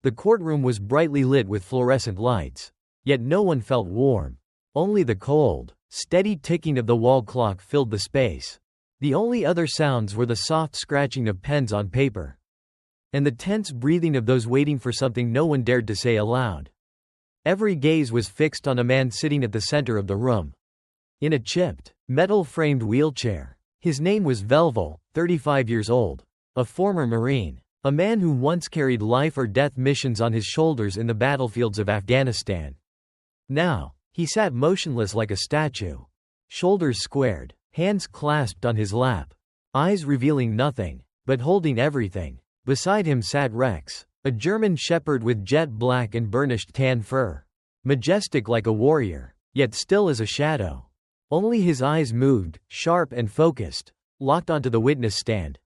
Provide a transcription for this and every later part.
The courtroom was brightly lit with fluorescent lights. Yet no one felt warm. Only the cold, steady ticking of the wall clock filled the space. The only other sounds were the soft scratching of pens on paper, and the tense breathing of those waiting for something no one dared to say aloud. Every gaze was fixed on a man sitting at the center of the room, in a chipped, metal-framed wheelchair. His name was Velvel, 35 years old, a former Marine, a man who once carried life-or-death missions on his shoulders in the battlefields of Afghanistan. Now, he sat motionless like a statue, shoulders squared, hands clasped on his lap, eyes revealing nothing, but holding everything. Beside him sat Rex, a German shepherd with jet black and burnished tan fur. Majestic like a warrior, yet still as a shadow. Only his eyes moved, sharp and focused, locked onto the witness stand.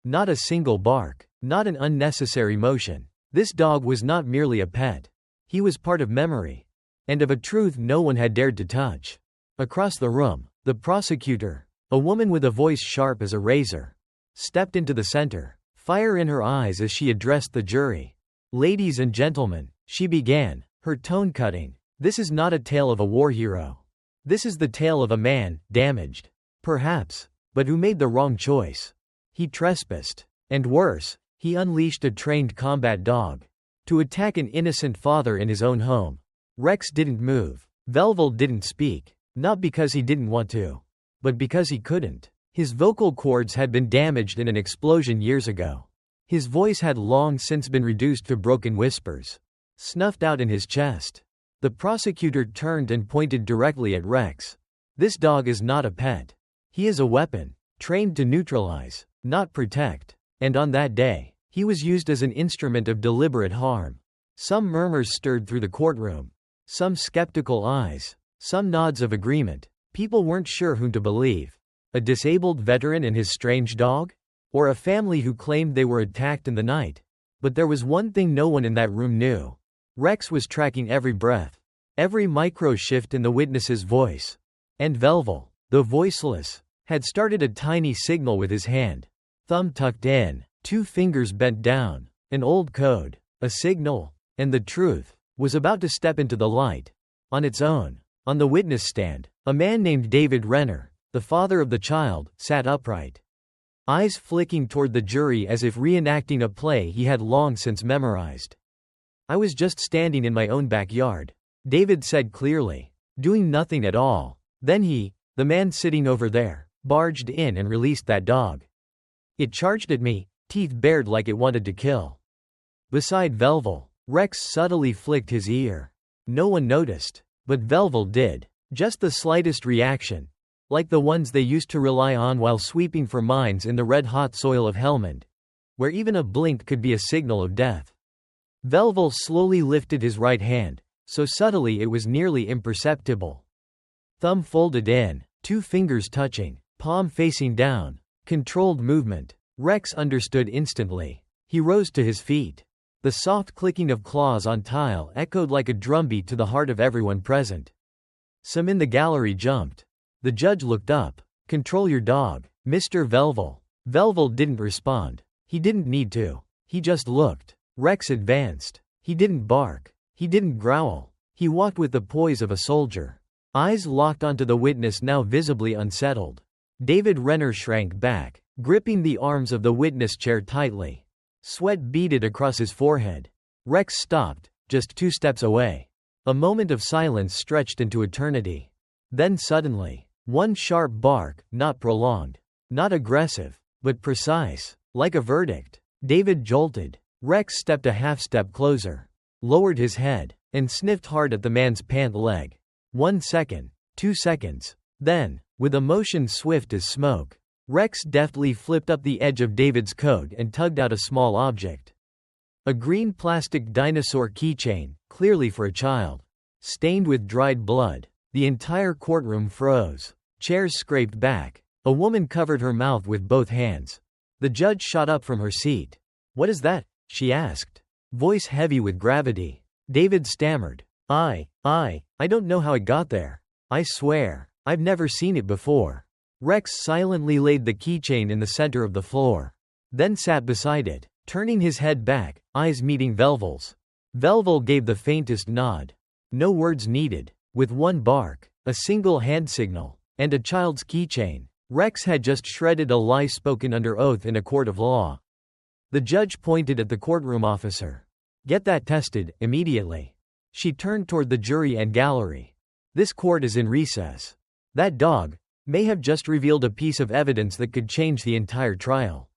Not a single bark, not an unnecessary motion. This dog was not merely a pet. He was part of memory, and of a truth no one had dared to touch. Across the room, the prosecutor, a woman with a voice sharp as a razor, stepped into the center, fire in her eyes as she addressed the jury. "Ladies and gentlemen," she began, her tone cutting, "this is not a tale of a war hero. This is the tale of a man, damaged, perhaps, but who made the wrong choice. He trespassed, and worse, he unleashed a trained combat dog to attack an innocent father in his own home." Rex didn't move. Velvel didn't speak, not because he didn't want to, but because he couldn't. His vocal cords had been damaged in an explosion years ago. His voice had long since been reduced to broken whispers, snuffed out in his chest. The prosecutor turned and pointed directly at Rex. "This dog is not a pet. He is a weapon, trained to neutralize, not protect. And on that day, he was used as an instrument of deliberate harm." Some murmurs stirred through the courtroom. Some skeptical eyes. Some nods of agreement. People weren't sure whom to believe. A disabled veteran and his strange dog? Or a family who claimed they were attacked in the night? But there was one thing no one in that room knew. Rex was tracking every breath, every micro shift in the witness's voice. And Velvel, though voiceless, had started a tiny signal with his hand. Thumb tucked in, two fingers bent down. An old code, a signal, and the truth was about to step into the light. On its own. On the witness stand, a man named David Renner, the father of the child, sat upright, eyes flicking toward the jury as if reenacting a play he had long since memorized. "I was just standing in my own backyard," David said clearly, "doing nothing at all. Then the man sitting over there, barged in and released that dog. It charged at me, teeth bared like it wanted to kill." Beside Velvel, Rex subtly flicked his ear. No one noticed, but Velvel did. Just the slightest reaction, like the ones they used to rely on while sweeping for mines in the red-hot soil of Helmand, where even a blink could be a signal of death. Velvel slowly lifted his right hand, so subtly it was nearly imperceptible. Thumb folded in, two fingers touching, palm facing down. Controlled movement. Rex understood instantly. He rose to his feet. The soft clicking of claws on tile echoed like a drumbeat to the heart of everyone present. Some in the gallery jumped. The judge looked up. "Control your dog, Mr. Velvel." Velvel didn't respond. He didn't need to. He just looked. Rex advanced. He didn't bark. He didn't growl. He walked with the poise of a soldier. Eyes locked onto the witness now visibly unsettled. David Renner shrank back, gripping the arms of the witness chair tightly. Sweat beaded across his forehead. Rex stopped, just 2 steps away. A moment of silence stretched into eternity. Then suddenly, one sharp bark, not prolonged, not aggressive, but precise, like a verdict. David jolted. Rex stepped a half-step closer, lowered his head, and sniffed hard at the man's pant leg. 1 second, 2 seconds. Then, with a motion swift as smoke, Rex deftly flipped up the edge of David's coat and tugged out a small object. A green plastic dinosaur keychain, clearly for a child. Stained with dried blood. The entire courtroom froze. Chairs scraped back. A woman covered her mouth with both hands. The judge shot up from her seat. "What is that?" she asked, voice heavy with gravity. David stammered. I don't know how it got there. I swear, I've never seen it before." Rex silently laid the keychain in the center of the floor, then sat beside it. turning his head back, eyes meeting Velvel's. Velvel gave the faintest nod. No words needed. With one bark, a single hand signal, and a child's keychain, Rex had just shredded a lie spoken under oath in a court of law. The judge pointed at the courtroom officer. "Get that tested, immediately." She turned toward the jury and gallery. "This court is in recess. That dog may have just revealed a piece of evidence that could change the entire trial."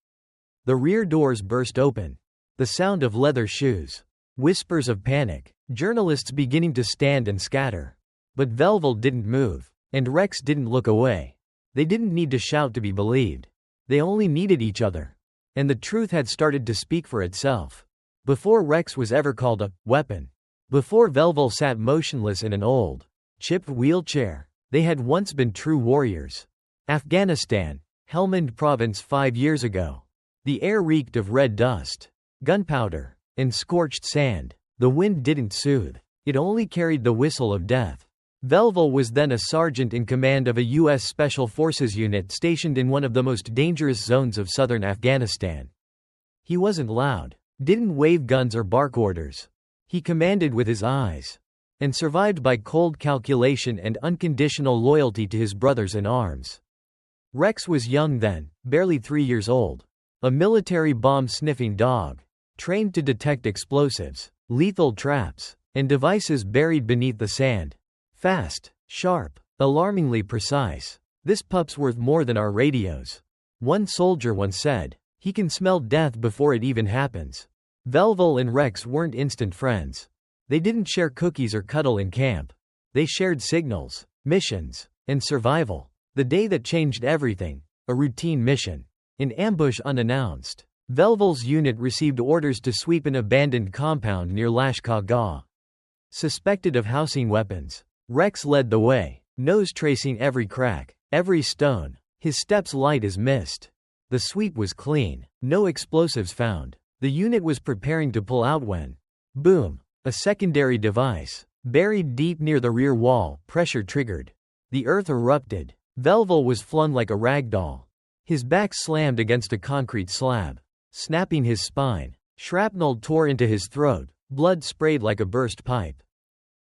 The rear doors burst open. The sound of leather shoes. Whispers of panic. Journalists beginning to stand and scatter. But Velvel didn't move, and Rex didn't look away. They didn't need to shout to be believed. They only needed each other. And the truth had started to speak for itself. Before Rex was ever called a weapon. Before Velvel sat motionless in an old, chipped wheelchair, they had once been true warriors. Afghanistan, Helmand Province 5 years ago. The air reeked of red dust, gunpowder, and scorched sand. The wind didn't soothe. It only carried the whistle of death. Velvel was then a sergeant in command of a U.S. Special Forces unit stationed in one of the most dangerous zones of southern Afghanistan. He wasn't loud, didn't wave guns or bark orders. He commanded with his eyes, and survived by cold calculation and unconditional loyalty to his brothers in arms. Rex was young then, barely 3 years old. A military bomb-sniffing dog, trained to detect explosives, lethal traps, and devices buried beneath the sand. Fast, sharp, alarmingly precise. "This pup's worth more than our radios," one soldier once said. "He can smell death before it even happens." Velvel and Rex weren't instant friends. They didn't share cookies or cuddle in camp. They shared signals, missions, and survival. The day that changed everything, a routine mission. In ambush unannounced, Velvel's unit received orders to sweep an abandoned compound near Lashkar. Suspected of housing weapons, Rex led the way, nose tracing every crack, every stone, his steps light as mist. The sweep was clean, no explosives found. The unit was preparing to pull out when, boom, a secondary device, buried deep near the rear wall, pressure triggered. The earth erupted. Velvel was flung like a rag doll. His back slammed against a concrete slab, snapping his spine. Shrapnel tore into his throat, blood sprayed like a burst pipe.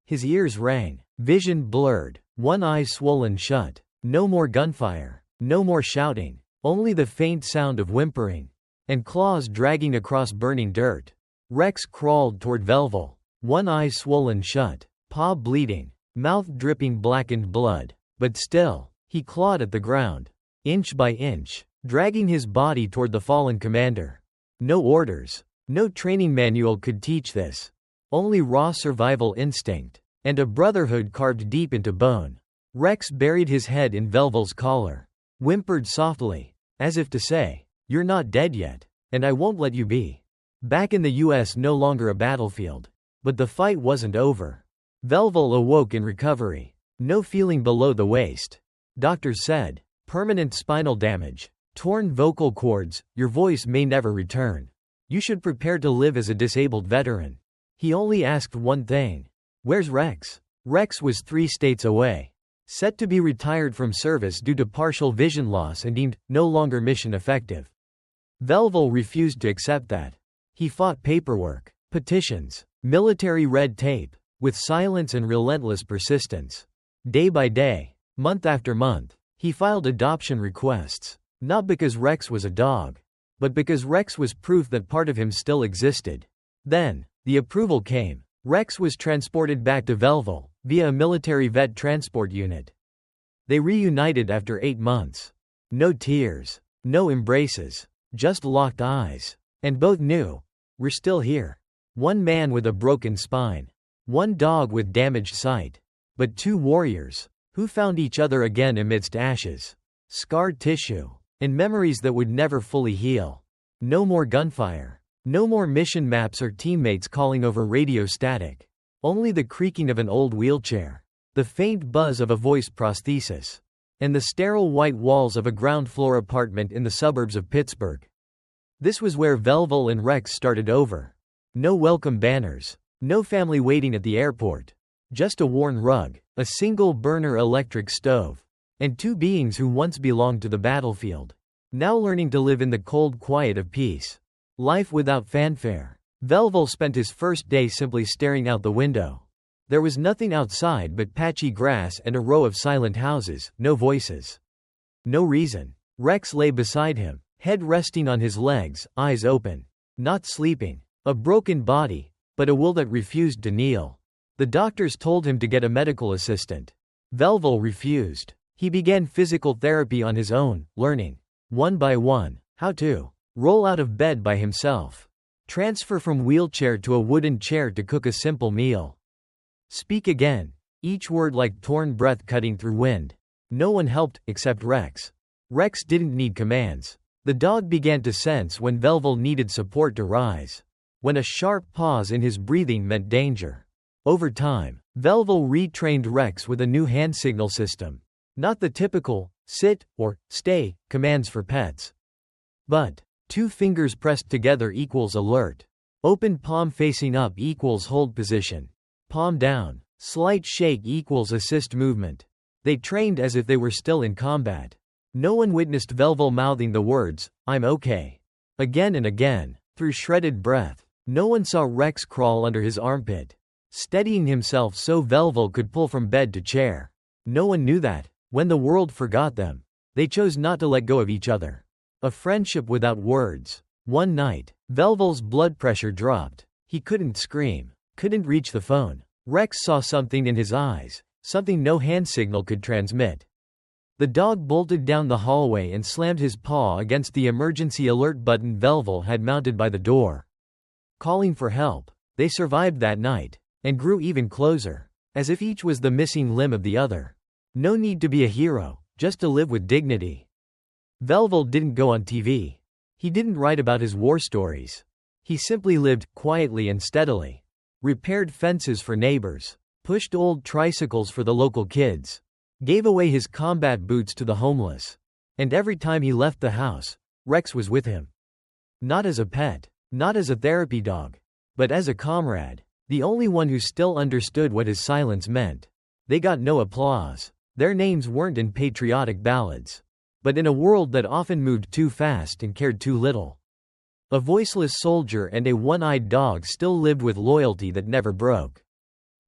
His ears rang, vision blurred, one eye swollen shut. No more gunfire, no more shouting, only the faint sound of whimpering, and claws dragging across burning dirt. Rex crawled toward Velvel, one eye swollen shut, paw bleeding, mouth dripping blackened blood. But still, he clawed at the ground, inch by inch, dragging his body toward the fallen commander. No orders, no training manual could teach this. Only raw survival instinct, and a brotherhood carved deep into bone. Rex buried his head in Velvel's collar, whimpered softly, as if to say, "You're not dead yet, and I won't let you be." Back in the U.S., no longer a battlefield. But the fight wasn't over. Velvel awoke in recovery. No feeling below the waist. Doctors said, permanent spinal damage, torn vocal cords, your voice may never return. You should prepare to live as a disabled veteran. He only asked one thing. Where's Rex? Rex was 3 states away. Set to be retired from service due to partial vision loss and deemed no longer mission effective. Velvel refused to accept that. He fought paperwork, petitions, military red tape, with silence and relentless persistence. Day by day, month after month, he filed adoption requests, not because Rex was a dog, but because Rex was proof that part of him still existed. Then, the approval came. Rex was transported back to Velvel, via a military vet transport unit. They reunited after 8 months. No tears, no embraces, just locked eyes. And both knew, we're still here. One man with a broken spine. One dog with damaged sight. But 2 warriors, who found each other again amidst ashes, scarred tissue, and memories that would never fully heal. No more gunfire. No more mission maps or teammates calling over radio static. Only the creaking of an old wheelchair, the faint buzz of a voice prosthesis, and the sterile white walls of a ground-floor apartment in the suburbs of Pittsburgh. This was where Velvel and Rex started over. No welcome banners, no family waiting at the airport. Just a worn rug, a single-burner electric stove, and 2 beings who once belonged to the battlefield, now learning to live in the cold quiet of peace. Life without fanfare. Velvel spent his first day simply staring out the window. There was nothing outside but patchy grass and a row of silent houses, no voices. No reason. Rex lay beside him, head resting on his legs, eyes open. Not sleeping. A broken body, but a will that refused to kneel. The doctors told him to get a medical assistant. Velvel refused. He began physical therapy on his own, learning, one by one, how to roll out of bed by himself. Transfer from wheelchair to a wooden chair to cook a simple meal. Speak again. Each word like torn breath cutting through wind. No one helped, except Rex. Rex didn't need commands. The dog began to sense when Velvel needed support to rise. When a sharp pause in his breathing meant danger. Over time, Velvel retrained Rex with a new hand signal system. Not the typical, sit, or stay, commands for pets. But, 2 fingers pressed together equals alert. Open palm facing up equals hold position. Palm down, slight shake equals assist movement. They trained as if they were still in combat. No one witnessed Velvel mouthing the words, "I'm okay," again and again, through shredded breath. No one saw Rex crawl under his armpit, steadying himself so Velvel could pull from bed to chair. No one knew that, when the world forgot them, they chose not to let go of each other. A friendship without words. One night, Velvel's blood pressure dropped. He couldn't scream, couldn't reach the phone. Rex saw something in his eyes, something no hand signal could transmit. The dog bolted down the hallway and slammed his paw against the emergency alert button Velvel had mounted by the door. Calling for help, they survived that night, and grew even closer, as if each was the missing limb of the other. No need to be a hero, just to live with dignity. Velvel didn't go on TV. He didn't write about his war stories. He simply lived, quietly and steadily. Repaired fences for neighbors, pushed old tricycles for the local kids, gave away his combat boots to the homeless. And every time he left the house, Rex was with him. Not as a pet, not as a therapy dog, but as a comrade, the only one who still understood what his silence meant. They got no applause. Their names weren't in patriotic ballads, but in a world that often moved too fast and cared too little. A voiceless soldier and a one-eyed dog still lived with loyalty that never broke.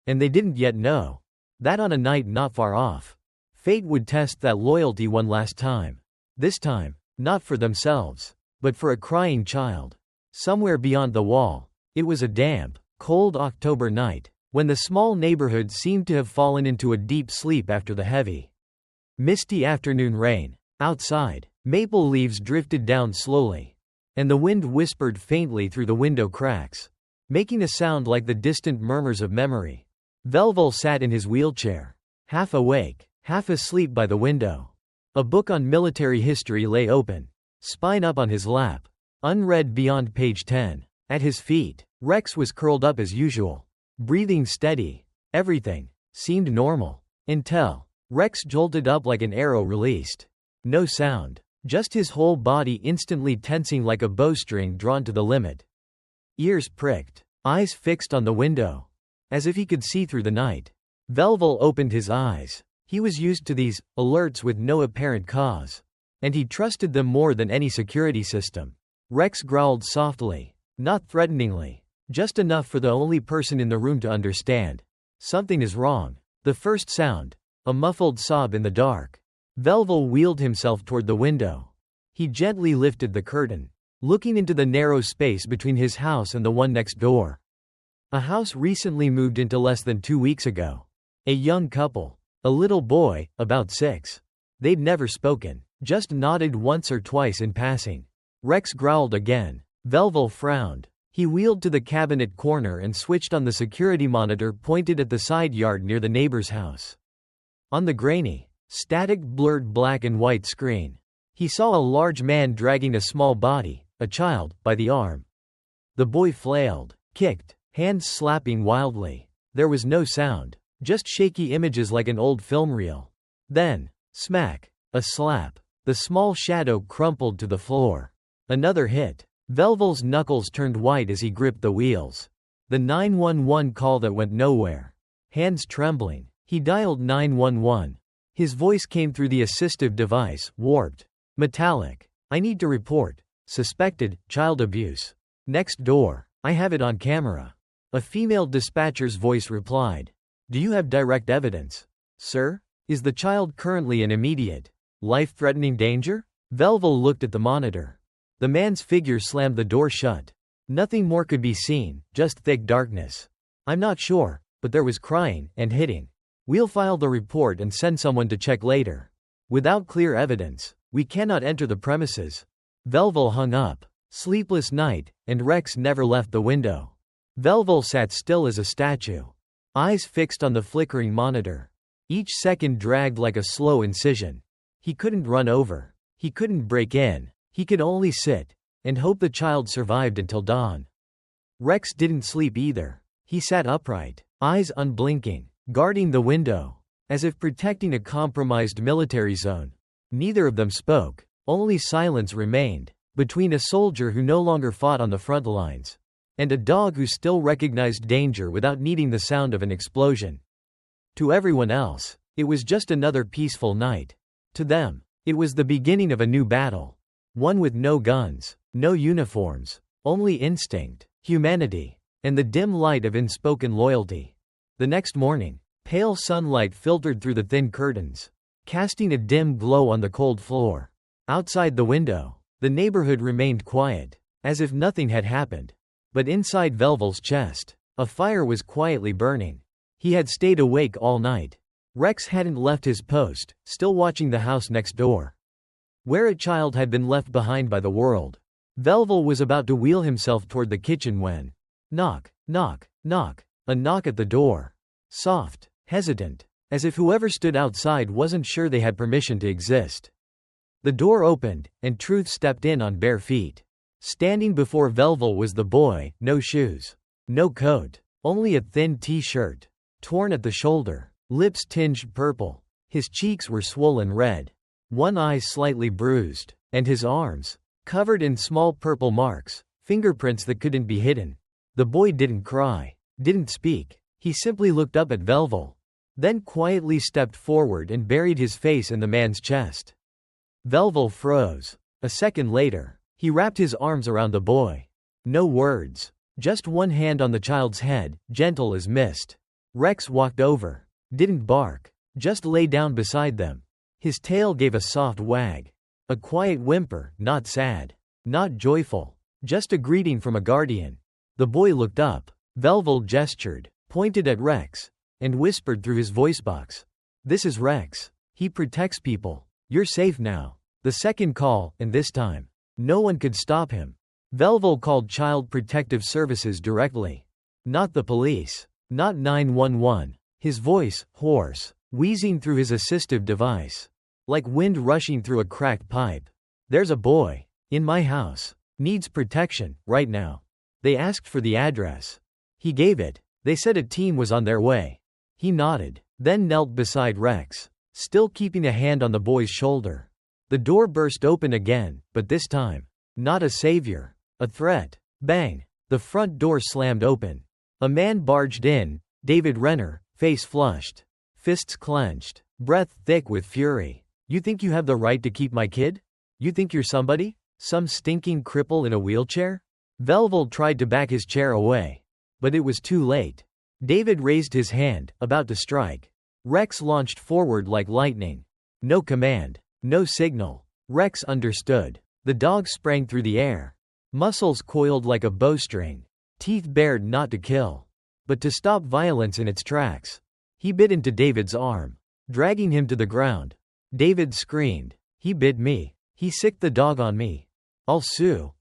And they didn't yet know that on a night not far off, fate would test that loyalty one last time. This time, not for themselves, but for a crying child. Somewhere beyond the wall. It was a damp, cold October night, when the small neighborhood seemed to have fallen into a deep sleep after the heavy, misty afternoon rain. Outside, maple leaves drifted down slowly, and the wind whispered faintly through the window cracks, making a sound like the distant murmurs of memory. Velvel sat in his wheelchair, half awake, half asleep by the window. A book on military history lay open, spine up on his lap, unread beyond page 10. At his feet, Rex was curled up as usual, breathing steady. Everything seemed normal, until Rex jolted up like an arrow released. No sound, just his whole body instantly tensing like a bowstring drawn to the limit. Ears pricked, eyes fixed on the window, as if he could see through the night. Velvel opened his eyes. He was used to these alerts with no apparent cause, and he trusted them more than any security system. Rex growled softly, not threateningly, just enough for the only person in the room to understand. Something is wrong. The first sound, a muffled sob in the dark. Velvel wheeled himself toward the window. He gently lifted the curtain, looking into the narrow space between his house and the one next door. A house recently moved into less than 2 weeks ago. A young couple, a little boy, about 6. They'd never spoken, just nodded once or twice in passing. Rex growled again. Velvel frowned. He wheeled to the cabinet corner and switched on the security monitor pointed at the side yard near the neighbor's house. On the grainy, static blurred black and white screen, he saw a large man dragging a small body, a child, by the arm. The boy flailed, kicked, hands slapping wildly. There was no sound, just shaky images like an old film reel. Then, smack, a slap. The small shadow crumpled to the floor. Another hit. Velvel's knuckles turned white as he gripped the wheels. The 911 call that went nowhere. Hands trembling, he dialed 911. His voice came through the assistive device, warped, metallic. I need to report suspected child abuse. Next door. I have it on camera. A female dispatcher's voice replied. Do you have direct evidence? Sir? Is the child currently in immediate, life-threatening danger? Velvel looked at the monitor. The man's figure slammed the door shut. Nothing more could be seen, just thick darkness. I'm not sure, but there was crying and hitting. We'll file the report and send someone to check later. Without clear evidence, we cannot enter the premises. Velvel hung up. Sleepless night, and Rex never left the window. Velvel sat still as a statue. Eyes fixed on the flickering monitor. Each second dragged like a slow incision. He couldn't run over. He couldn't break in. He could only sit and hope the child survived until dawn. Rex didn't sleep either. He sat upright, eyes unblinking, guarding the window, as if protecting a compromised military zone. Neither of them spoke. Only silence remained, between a soldier who no longer fought on the front lines, and a dog who still recognized danger without needing the sound of an explosion. To everyone else, it was just another peaceful night. To them, it was the beginning of a new battle. One with no guns, no uniforms, only instinct, humanity, and the dim light of unspoken loyalty. The next morning, pale sunlight filtered through the thin curtains, casting a dim glow on the cold floor. Outside the window, the neighborhood remained quiet, as if nothing had happened. But inside Velvel's chest, a fire was quietly burning. He had stayed awake all night. Rex hadn't left his post, still watching the house next door, where a child had been left behind by the world. Velvel was about to wheel himself toward the kitchen when, knock, knock, knock, a knock at the door. Soft, hesitant, as if whoever stood outside wasn't sure they had permission to exist. The door opened, and Truth stepped in on bare feet. Standing before Velvel was the boy, no shoes, no coat, only a thin t-shirt, torn at the shoulder, lips tinged purple. His cheeks were swollen red, one eye slightly bruised, and his arms, covered in small purple marks, fingerprints that couldn't be hidden. The boy didn't cry, didn't speak. He simply looked up at Velvel, then quietly stepped forward and buried his face in the man's chest. Velvel froze. A second later, he wrapped his arms around the boy. No words, just one hand on the child's head, gentle as mist. Rex walked over, didn't bark, just lay down beside them. His tail gave a soft wag. A quiet whimper, not sad, not joyful, just a greeting from a guardian. The boy looked up. Velvel gestured, pointed at Rex, and whispered through his voice box. This is Rex. He protects people. You're safe now. The second call, and this time, no one could stop him. Velvel called Child Protective Services directly. Not the police. Not 911. His voice, hoarse, wheezing through his assistive device. Like wind rushing through a cracked pipe. There's a boy, in my house. Needs protection, right now. They asked for the address. He gave it. They said a team was on their way. He nodded, then knelt beside Rex, still keeping a hand on the boy's shoulder. The door burst open again, but this time, not a savior, a threat. Bang! The front door slammed open. A man barged in, David Renner, face flushed, fists clenched, breath thick with fury. You think you have the right to keep my kid? You think you're somebody? Some stinking cripple in a wheelchair? Velvel tried to back his chair away, but it was too late. David raised his hand, about to strike. Rex launched forward like lightning. No command. No signal. Rex understood. The dog sprang through the air. Muscles coiled like a bowstring. Teeth bared not to kill, but to stop violence in its tracks. He bit into David's arm, dragging him to the ground. David screamed. He bit me. He sicked the dog on me. I'll sue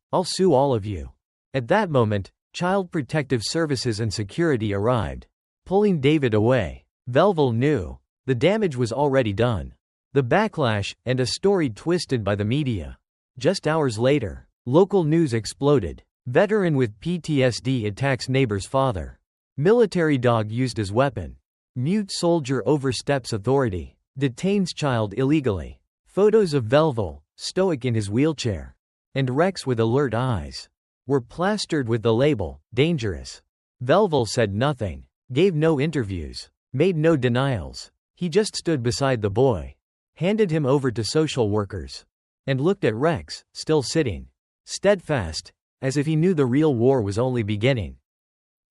all of you. At that moment, Child Protective Services and security arrived, pulling David away. Velvel knew the damage was already done. The backlash, and a story twisted by the media. Just hours later, local news exploded. Veteran with PTSD attacks neighbor's father. Military dog used as weapon. Mute soldier oversteps authority. Detains child illegally. Photos of Velvel, stoic in his wheelchair, and Rex with alert eyes, were plastered with the label, dangerous. Velvel said nothing, gave no interviews, made no denials. He just stood beside the boy, handed him over to social workers, and looked at Rex, still sitting, steadfast, as if he knew the real war was only beginning.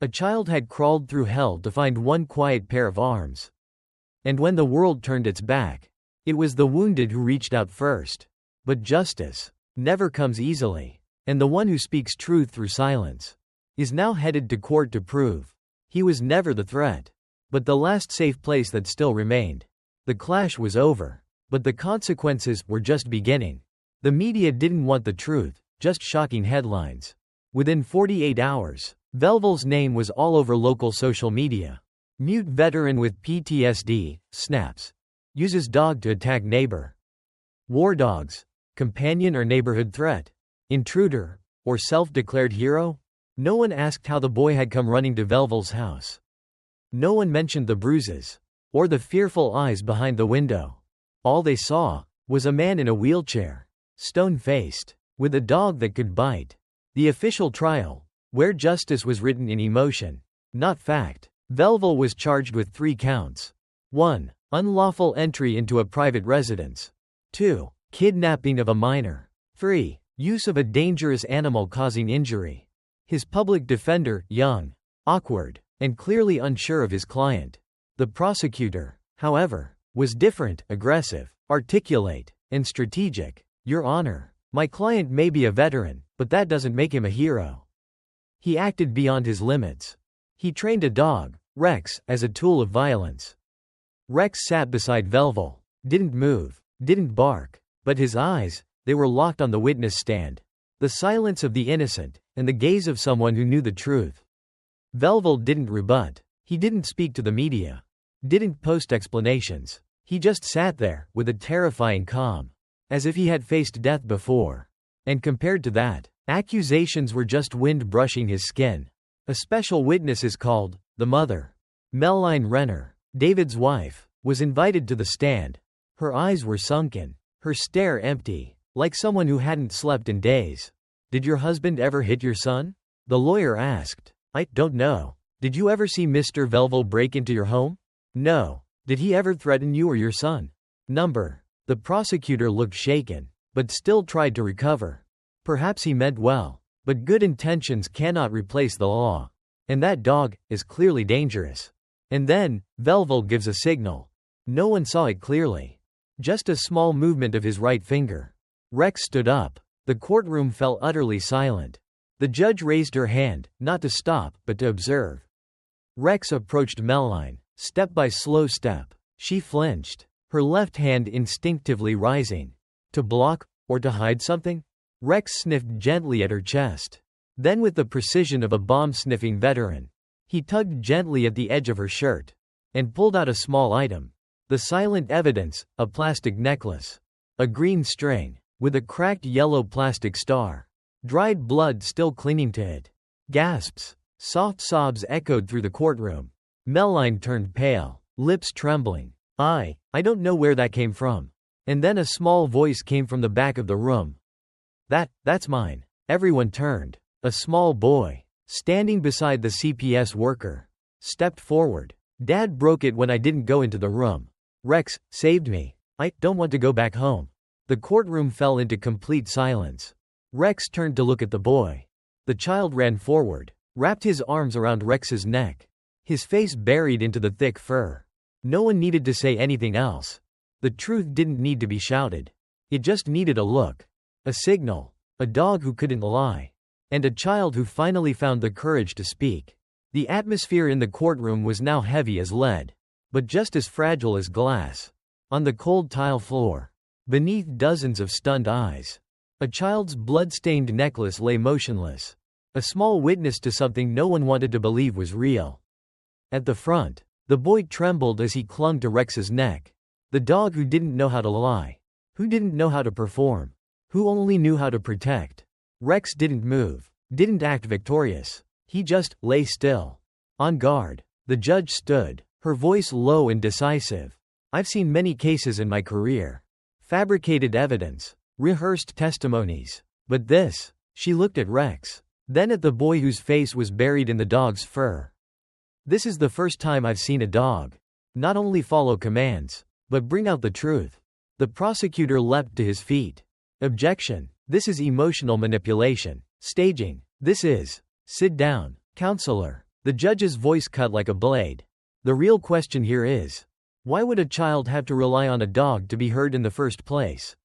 A child had crawled through hell to find one quiet pair of arms. And when the world turned its back, it was the wounded who reached out first. But justice never comes easily, and the one who speaks truth through silence is now headed to court to prove he was never the threat, but the last safe place that still remained. The clash was over, but the consequences were just beginning. The media didn't want the truth, just shocking headlines. Within 48 hours, Velvel's name was all over local social media. Mute veteran with PTSD, snaps. Uses dog to attack neighbor. War dogs, companion or neighborhood threat. Intruder, or self-declared hero? No one asked how the boy had come running to Velvel's house. No one mentioned the bruises, or the fearful eyes behind the window. All they saw was a man in a wheelchair, stone-faced, with a dog that could bite. The official trial, where justice was written in emotion, not fact. Velvel was charged with 3 counts. 1. Unlawful entry into a private residence. 2. Kidnapping of a minor. 3. Use of a dangerous animal causing injury. His public defender, young, awkward, and clearly unsure of his client. The prosecutor, however, was different, aggressive, articulate, and strategic. Your Honor, my client may be a veteran, but that doesn't make him a hero. He acted beyond his limits. He trained a dog, Rex, as a tool of violence. Rex sat beside Velvel, didn't move, didn't bark, but his eyes, they were locked on the witness stand. The silence of the innocent, and the gaze of someone who knew the truth. Velvel didn't rebut. He didn't speak to the media. Didn't post explanations. He just sat there, with a terrifying calm. As if he had faced death before. And compared to that, accusations were just wind brushing his skin. A special witness is called. The mother, Melline Renner, David's wife, was invited to the stand. Her eyes were sunken, her stare empty, like someone who hadn't slept in days. Did your husband ever hit your son? The lawyer asked. I don't know. Did you ever see Mr. Velvel break into your home? No. Did he ever threaten you or your son? Number. The prosecutor looked shaken, but still tried to recover. Perhaps he meant well, but good intentions cannot replace the law. And that dog is clearly dangerous. And then, Velvel gives a signal. No one saw it clearly. Just a small movement of his right finger. Rex stood up. The courtroom fell utterly silent. The judge raised her hand, not to stop, but to observe. Rex approached Melline, step by slow step. She flinched, her left hand instinctively rising. To block, or to hide something? Rex sniffed gently at her chest. Then with the precision of a bomb-sniffing veteran, he tugged gently at the edge of her shirt, and pulled out a small item. The silent evidence, a plastic necklace. A green string, with a cracked yellow plastic star. Dried blood still clinging to it. Gasps, soft sobs echoed through the courtroom. Melline turned pale, lips trembling. I don't know where that came from. And then a small voice came from the back of the room. That's mine. Everyone turned. A small boy, standing beside the CPS worker, stepped forward. Dad broke it when I didn't go into the room. Rex saved me. I don't want to go back home. The courtroom fell into complete silence. Rex turned to look at the boy. The child ran forward, wrapped his arms around Rex's neck, his face buried into the thick fur. No one needed to say anything else. The truth didn't need to be shouted. It just needed a look, a signal, a dog who couldn't lie, and a child who finally found the courage to speak. The atmosphere in the courtroom was now heavy as lead, but just as fragile as glass. On the cold tile floor, beneath dozens of stunned eyes, a child's blood-stained necklace lay motionless, a small witness to something no one wanted to believe was real. At the front, the boy trembled as he clung to Rex's neck. The dog who didn't know how to lie, who didn't know how to perform, who only knew how to protect. Rex didn't move, didn't act victorious. He just lay still. On guard, the judge stood, her voice low and decisive. I've seen many cases in my career. Fabricated evidence, rehearsed testimonies. But this, she looked at Rex, then at the boy whose face was buried in the dog's fur. This is the first time I've seen a dog not only follow commands, but bring out the truth. The prosecutor leapt to his feet. Objection. This is emotional manipulation. Staging. This is. Sit down. Counselor. The judge's voice cut like a blade. The real question here is, why would a child have to rely on a dog to be heard in the first place?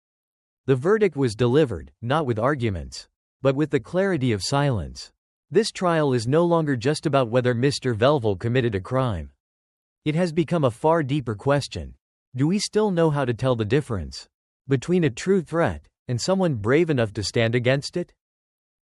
The verdict was delivered, not with arguments, but with the clarity of silence. This trial is no longer just about whether Mr. Velvel committed a crime. It has become a far deeper question. Do we still know how to tell the difference between a true threat and someone brave enough to stand against it?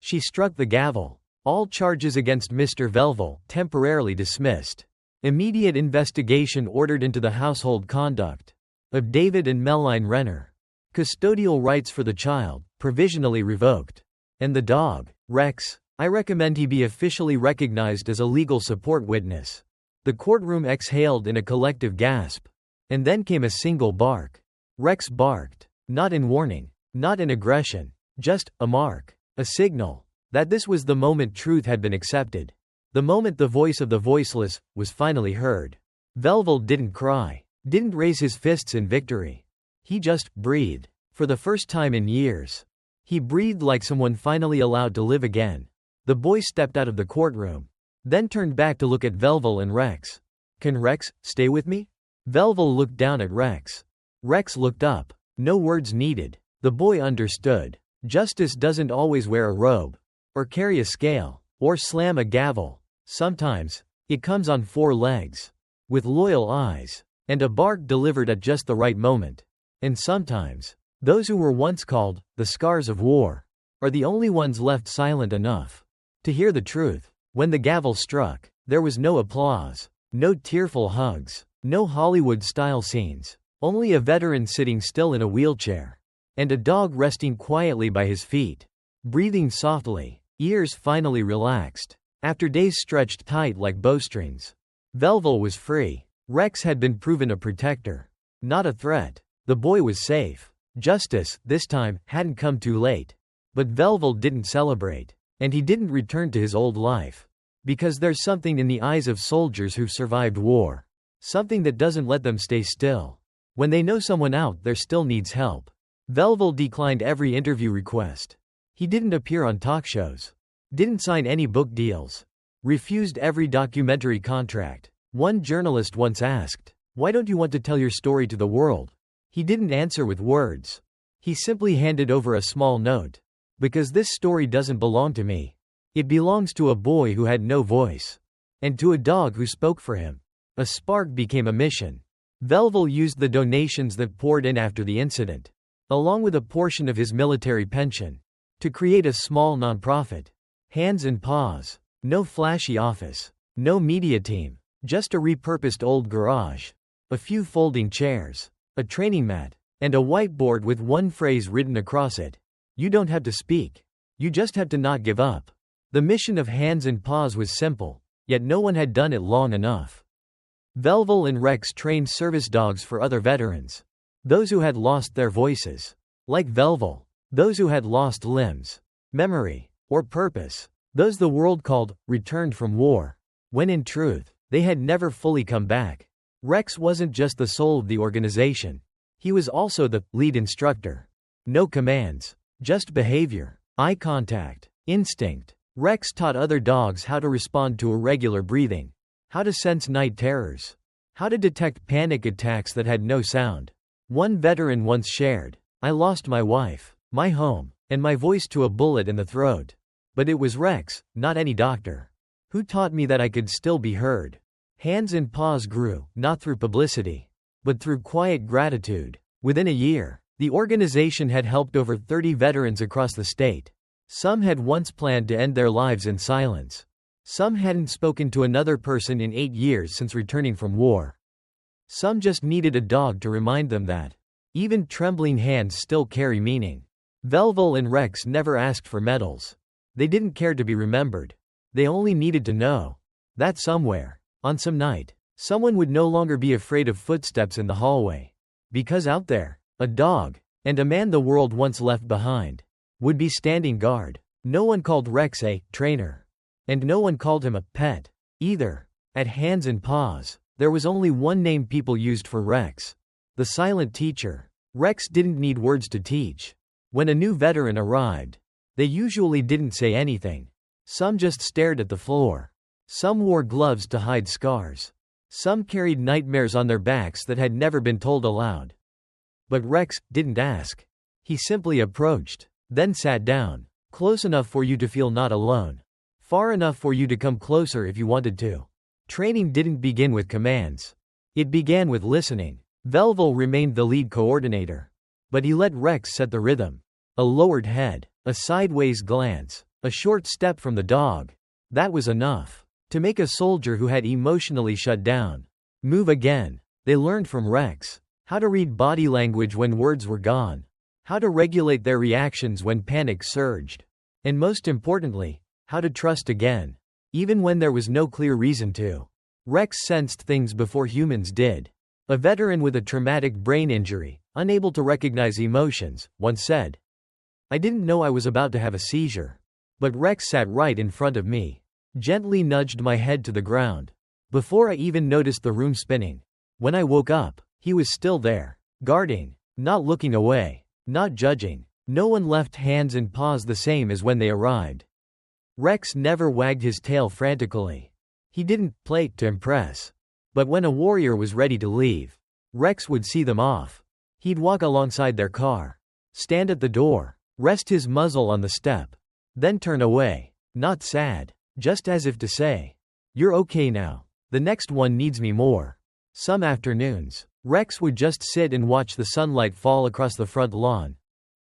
She struck the gavel. All charges against Mr. Velvel temporarily dismissed. Immediate investigation ordered into the household conduct of David and Melline Renner. Custodial rights for the child provisionally revoked. And the dog, Rex, I recommend he be officially recognized as a legal support witness. The courtroom exhaled in a collective gasp. And then came a single bark. Rex barked. Not in warning. Not in aggression. Just a mark. A signal that this was the moment truth had been accepted. The moment the voice of the voiceless was finally heard. Velvel didn't cry. Didn't raise his fists in victory. He just breathed. For the first time in years. He breathed like someone finally allowed to live again. The boy stepped out of the courtroom. Then turned back to look at Velvel and Rex. Can Rex stay with me? Velvel looked down at Rex. Rex looked up. No words needed. The boy understood. Justice doesn't always wear a robe, or carry a scale, or slam a gavel. Sometimes, it comes on 4 legs, with loyal eyes, and a bark delivered at just the right moment. And sometimes, those who were once called the scars of war are the only ones left silent enough to hear the truth. When the gavel struck, there was no applause, no tearful hugs, no Hollywood-style scenes, only a veteran sitting still in a wheelchair, and a dog resting quietly by his feet, breathing softly, ears finally relaxed, after days stretched tight like bowstrings. Velvel was free. Rex had been proven a protector, not a threat. The boy was safe. Justice, this time, hadn't come too late. But Velvel didn't celebrate, and he didn't return to his old life. Because there's something in the eyes of soldiers who've survived war. Something that doesn't let them stay still. When they know someone out there still needs help. Velvel declined every interview request. He didn't appear on talk shows. Didn't sign any book deals. Refused every documentary contract. One journalist once asked, "Why don't you want to tell your story to the world?" He didn't answer with words. He simply handed over a small note. Because this story doesn't belong to me. It belongs to a boy who had no voice. And to a dog who spoke for him. A spark became a mission. Velvel used the donations that poured in after the incident, along with a portion of his military pension, to create a small nonprofit. Hands and paws. No flashy office. No media team. Just a repurposed old garage. A few folding chairs. A training mat. And a whiteboard with one phrase written across it. You don't have to speak. You just have to not give up. The mission of Hands and Paws was simple, yet no one had done it long enough. Velvel and Rex trained service dogs for other veterans. Those who had lost their voices. Like Velvel. Those who had lost limbs, memory, or purpose. Those the world called, returned from war. When in truth, they had never fully come back. Rex wasn't just the soul of the organization. He was also the lead instructor. No commands. Just behavior. Eye contact. Instinct. Rex taught other dogs how to respond to irregular breathing. How to sense night terrors. How to detect panic attacks that had no sound. One veteran once shared, "I lost my wife, my home, and my voice to a bullet in the throat. But it was Rex, not any doctor, who taught me that I could still be heard." Hands and Paws grew, not through publicity, but through quiet gratitude. Within a year, the organization had helped over 30 veterans across the state. Some had once planned to end their lives in silence. Some hadn't spoken to another person in 8 years since returning from war. Some just needed a dog to remind them that even trembling hands still carry meaning. Velvel and Rex never asked for medals. They didn't care to be remembered. They only needed to know that somewhere, on some night, someone would no longer be afraid of footsteps in the hallway. Because out there, a dog, and a man the world once left behind, would be standing guard. No one called Rex a trainer. And no one called him a pet, either. At Hands and Paws, there was only one name people used for Rex. The silent teacher. Rex didn't need words to teach. When a new veteran arrived, They usually didn't say anything. Some just stared at the floor. Some wore gloves to hide scars. Some carried nightmares on their backs that had never been told aloud. But Rex didn't ask. He simply approached, then sat down, close enough for you to feel not alone. Far enough for you to come closer if you wanted to. Training didn't begin with commands. It began with listening. Velvel remained the lead coordinator. But he let Rex set the rhythm. A lowered head, a sideways glance, a short step from the dog. That was enough to make a soldier who had emotionally shut down move again. They learned from Rex how to read body language when words were gone, how to regulate their reactions when panic surged, and most importantly, how to trust again, even when there was no clear reason to. Rex sensed things before humans did. A veteran with a traumatic brain injury, unable to recognize emotions, once said, "I didn't know I was about to have a seizure." But Rex sat right in front of me, gently nudged my head to the ground. Before I even noticed the room spinning. When I woke up, he was still there, guarding, not looking away, not judging. No one left hands and paws the same as when they arrived. Rex never wagged his tail frantically. He didn't play to impress. But when a warrior was ready to leave, Rex would see them off. He'd walk alongside their car, stand at the door, rest his muzzle on the step, then turn away, not sad, just as if to say, "You're okay now. The next one needs me more." Some afternoons, Rex would just sit and watch the sunlight fall across the front lawn.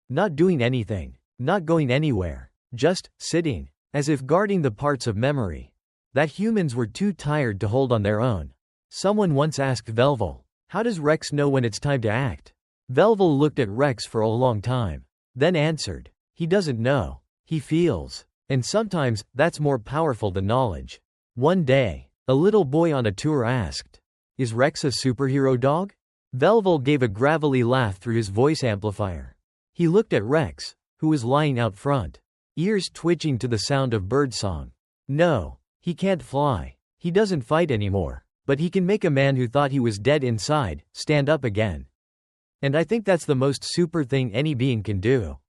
Not doing anything, not going anywhere, just sitting, as if guarding the parts of memory that humans were too tired to hold on their own. Someone once asked Velvel, "How does Rex know when it's time to act?" Velvel looked at Rex for a long time, then answered, "He doesn't know. He feels." And sometimes, that's more powerful than knowledge. One day, a little boy on a tour asked, "Is Rex a superhero dog?" Velvel gave a gravelly laugh through his voice amplifier. He looked at Rex, who was lying out front, ears twitching to the sound of birdsong. "No, he can't fly. He doesn't fight anymore. But he can make a man who thought he was dead inside, stand up again. And I think that's the most super thing any being can do."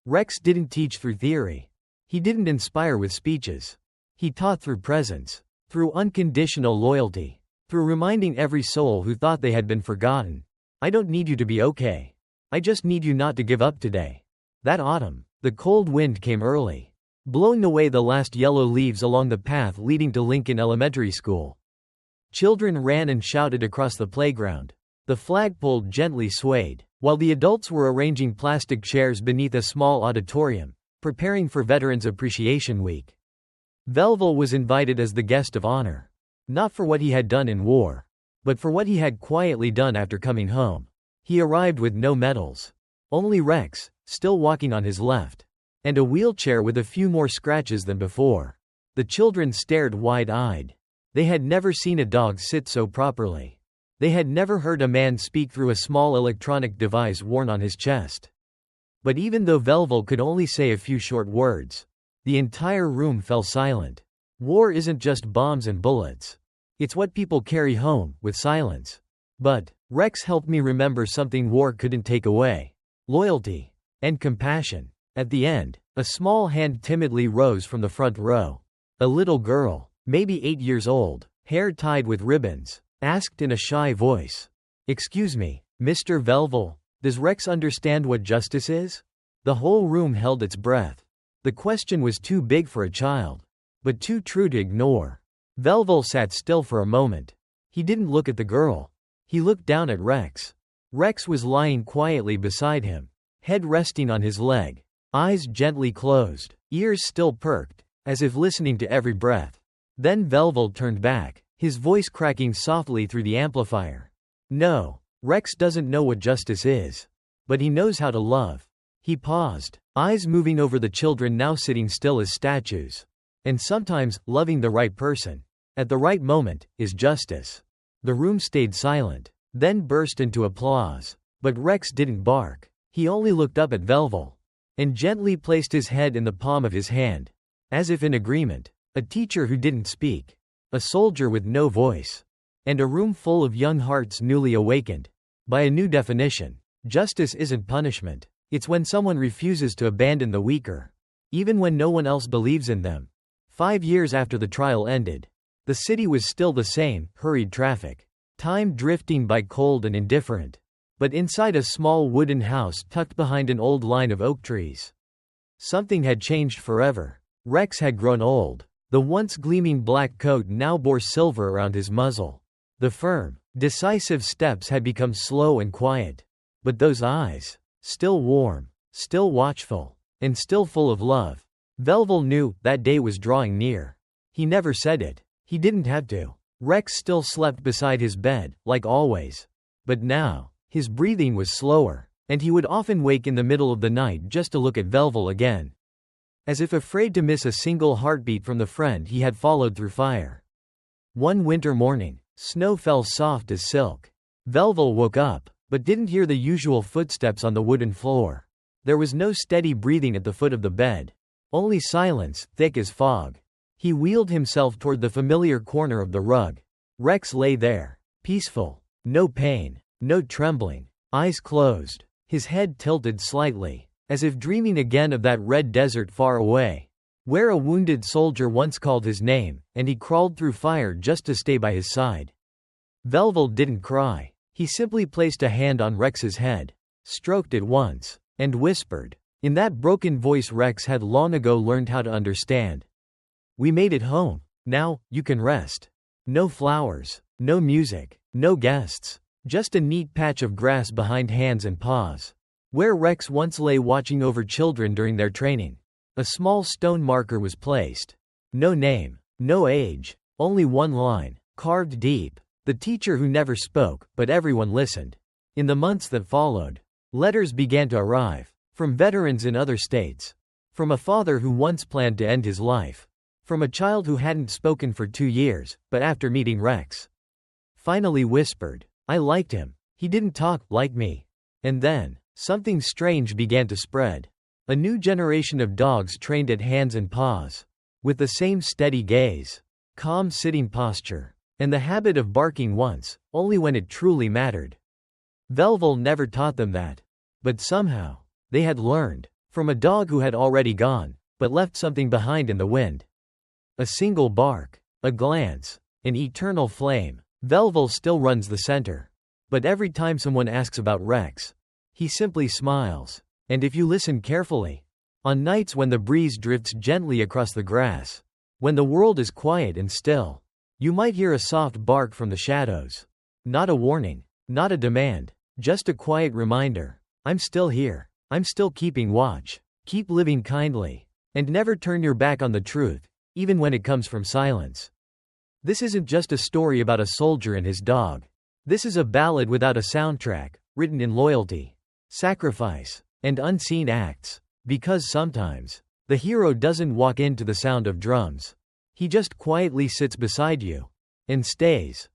Rex didn't teach through theory. He didn't inspire with speeches. He taught through presence, through unconditional loyalty, through reminding every soul who thought they had been forgotten, "I don't need you to be okay. I just need you not to give up today." That autumn, the cold wind came early, blowing away the last yellow leaves along the path leading to Lincoln Elementary School. Children ran and shouted across the playground. The flagpole gently swayed, while the adults were arranging plastic chairs beneath a small auditorium, preparing for Veterans Appreciation Week. Velvel was invited as the guest of honor, not for what he had done in war, but for what he had quietly done after coming home. He arrived with no medals, only Rex, still walking on his left, and a wheelchair with a few more scratches than before. The children stared wide-eyed. They had never seen a dog sit so properly. They had never heard a man speak through a small electronic device worn on his chest. But even though Velvel could only say a few short words, the entire room fell silent. War isn't just bombs and bullets. It's what people carry home, with silence. But Rex helped me remember something war couldn't take away: loyalty and compassion. At the end, a small hand timidly rose from the front row. A little girl, maybe 8 years old, hair tied with ribbons, asked in a shy voice, "Excuse me, Mr. Velvel, does Rex understand what justice is?" The whole room held its breath. The question was too big for a child, but too true to ignore. Velvel sat still for a moment. He didn't look at the girl. He looked down at Rex. Rex was lying quietly beside him, head resting on his leg, eyes gently closed, ears still perked, as if listening to every breath. Then Velvel turned back, his voice cracking softly through the amplifier. "No, Rex doesn't know what justice is. But he knows how to love." He paused, eyes moving over the children now sitting still as statues. "And sometimes, loving the right person, at the right moment, is justice." The room stayed silent, then burst into applause. But Rex didn't bark. He only looked up at Velvel, and gently placed his head in the palm of his hand, as if in agreement. A teacher who didn't speak, a soldier with no voice, and a room full of young hearts newly awakened. By a new definition, justice isn't punishment. It's when someone refuses to abandon the weaker. even when no one else believes in them. 5 years after the trial ended, the city was still the same, hurried traffic. Time drifting by, cold and indifferent. But inside a small wooden house tucked behind an old line of oak trees, something had changed forever. Rex had grown old. The once gleaming black coat now bore silver around his muzzle. The firm, decisive steps had become slow and quiet. But those eyes, still warm, still watchful, and still full of love. Velvel knew that day was drawing near. He never said it. He didn't have to. Rex still slept beside his bed, like always. But now, his breathing was slower, and he would often wake in the middle of the night just to look at Velvel again. As if afraid to miss a single heartbeat from the friend he had followed through fire. One winter morning, snow fell soft as silk. Velvel woke up, but didn't hear the usual footsteps on the wooden floor. There was no steady breathing at the foot of the bed. Only silence, thick as fog. He wheeled himself toward the familiar corner of the rug. Rex lay there, peaceful. No pain, no trembling, eyes closed, his head tilted slightly, as if dreaming again of that red desert far away, where a wounded soldier once called his name, and he crawled through fire just to stay by his side. Velvel didn't cry. He simply placed a hand on Rex's head, stroked it once, and whispered, in that broken voice Rex had long ago learned how to understand. "We made it home. Now, you can rest." No flowers, no music, no guests. Just a neat patch of grass behind hands and paws, where Rex once lay watching over children during their training. A small stone marker was placed. No name, no age, only one line, carved deep. The teacher who never spoke, but everyone listened. In the months that followed, letters began to arrive. From veterans in other states. From a father who once planned to end his life. From a child who hadn't spoken for 2 years, but after meeting Rex, finally whispered, "I liked him. He didn't talk like me." And then, something strange began to spread. A new generation of dogs trained at hands and paws. With the same steady gaze, calm sitting posture, and the habit of barking once, only when it truly mattered. Velvel never taught them that. But somehow, they had learned. From a dog who had already gone, but left something behind in the wind. A single bark, a glance, an eternal flame. Velvel still runs the center. But every time someone asks about Rex, he simply smiles. And if you listen carefully, on nights when the breeze drifts gently across the grass, when the world is quiet and still, you might hear a soft bark from the shadows. Not a warning, not a demand, just a quiet reminder. I'm still here. I'm still keeping watch. Keep living kindly. And never turn your back on the truth, even when it comes from silence. This isn't just a story about a soldier and his dog. This is a ballad without a soundtrack, written in loyalty, sacrifice, and unseen acts. Because sometimes, the hero doesn't walk into the sound of drums. He just quietly sits beside you. And stays.